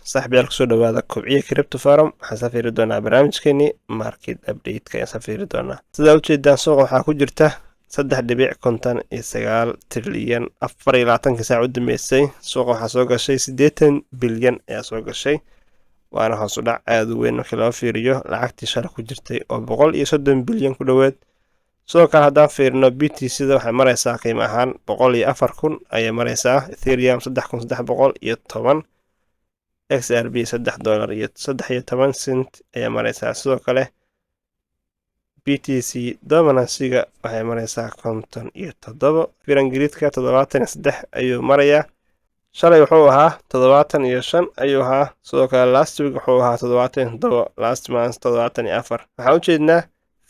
صاحب يالك سو دواada kobciya crypto forum waxaan safiri doonaa barnaamijkeeni market update-ka ayaan safiri doonaa sidaa ujeedaan suuqa waxaa ku jirta 3.59 trilyan 24 saac u dambeysay suuqa waxaa soo gashay 80 bilyan ayaa soo gashay waana hoos u dhac aad u weyn markii loo fiiriyo lacagtii shalay ku jirtay oo 130 bilyan ku dhaweed sidoo kale haddaan fiirino BTC-da waxay maraysaa qiimo ahaan 104,000 ayay maraysaa Ethereum 3,310 XRP $3.13 ayaa maraysaa sidoo kale BTC dominance-ga waxay maraysaa 57 Firangridka 73 ayuu marayaa shalay wuxuu ahaa 75 ayuu ahaa sidoo kale last week wuxuu ahaa 77 last month 74 waxaan u jeednaa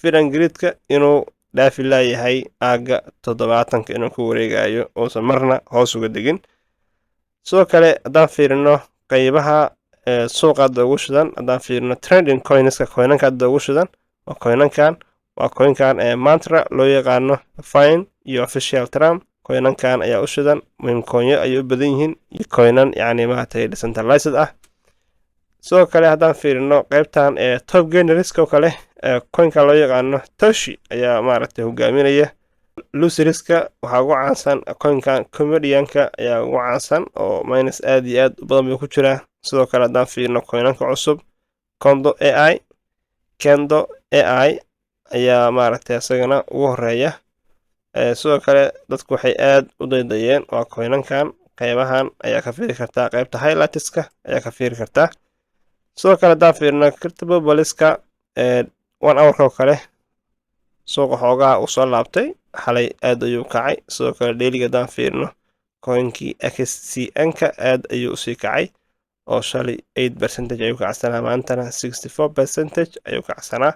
Firangridka inuu dhaafi laayahay aaga 70 inuu ku wareegayo oo marna hoos uga degin sidoo kale haddaan fiirino qaybaha suuqa ugu shidan haddaan fiirino trending coinska coinanka ugu shidan waa coinkan mantra loo yaqaano fine iyo official trump coinankan ayaa u shidan muhiim coinyo ay u badan yihiin iyo coinan yani maatay decentralized ah sidoo kale haddaan fiirino qaybtan top gaineriska oo kale coinka loo yaqaano toshi ayaa maaragtay hogaaminaya loseriska waxaa ugu caansan coinkan comedianka ayaa ugu caansan oo minus aad iyo aad u badan buu ku jiraa sidoo kale haddaan fiirino coinanka cusub Kendo AI ayaa maaragtay isagana ugu horeeya sidoo kale dadku waxay aad u daydayeen waa coinankan qaybahan ayaa ka fiiri kartaa qaybta highlightska ayaa ka fiiri kartaa sidoo kale haddaan fiirino cryptobaliska 1 hour oo kale suuqa xoogaa u soo laabtay xalay aad ayuu kacay sidoo kale daily haddaan fiirino coinkii XCN-ka aad ayuu u sii kacay oo shalay 8% ayuu kacsanaa maantana 64% ayuu kacsanaa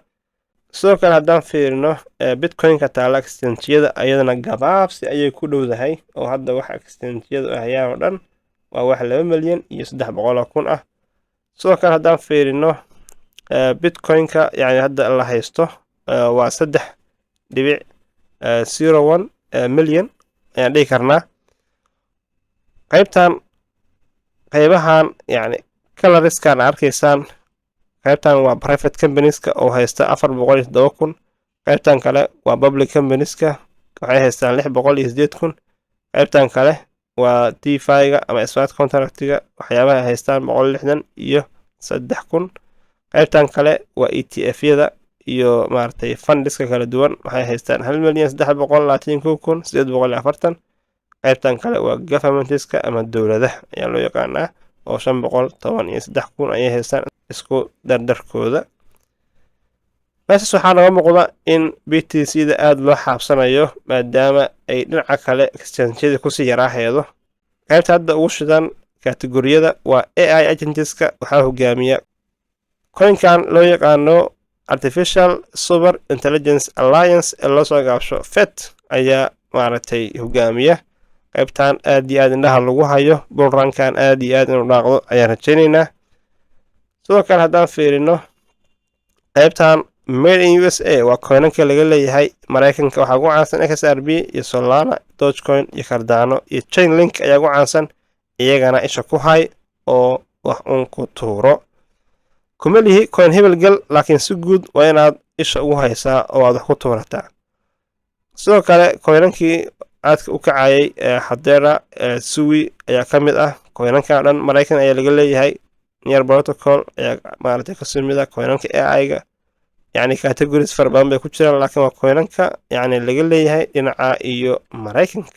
sidoo kale haddaan fiirino bitcoin-ka taala exchange-yada ayadana gabaabsi ayay ku dhowdahay oo hadda waxa exchange-yadu ahayaan oo dhan waa wax 2 milyan iyo 300,000 ah sidoo kale haddaan fiirino bitcoin-ka yani hadda la haysto waa 3.01 milyan ayaan dhihi karnaa qaybahan yani colorskan arkaysaan qaybtan waa private companies-ka oo haysta 407,000 qaybtan kale waa public companies-ka waxay haystaan 608,000 qaybtan kale waa DeFi-ga ama smart contract-ga waxyaabaha haystaan 163,000 qaybtan kale waa ETF-yada iyo maartay fundiska kala duwan waxay haystaan 1,322,840 qaybtan kale waa governmentiska ama dawladaha ayaa loo yaqaanaa oo 513,000 ayay haystaan isku dardarkooda meeshaas waxaa naga muuqda in BTC-da aad loo xaabsanayo maadaama ay dhinaca kale exchange-yada kusii yaraaheedo qaybta hadda ugu shidan kategoriyada waa AI agentska waxaa hogaamiya coinkan loo yaqaano Artificial Super Intelligence Alliance ee loo soo gaabsho FET ayaa maaragtay hogaamiya qaybtan aad iyo aad indhaha lagu hayo bullrunkan aad iyo aad inuu dhaaqdo ayaan rajaynaynaa sidoo kale haddaan fiirino qaybtan made in USA waa coinanka laga leeyahay Mareykanka waxaa ugu caansan XRP iyo Solana Dogecoin iyo Cardano iyo Chainlink ayaa ugu caansan iyagana isha ku hay oo wax uun ku tuuro kuma lihi coin hebel gal laakiin si guud waa inaad isha ugu haysaa oo aad wax ku tuurataa sidoo kale coinankii aadka u kacayay Hadera Sui ayaa ka mid ah coinanka dhan Mareykan ayaa laga leeyahay Near Protocol ayaa maaragtay ka sumida coinanka AI-ga yani categories fara badan bay ku jiraan laakiin waa coinanka yani laga leeyahay dhinaca iyo Mareykanka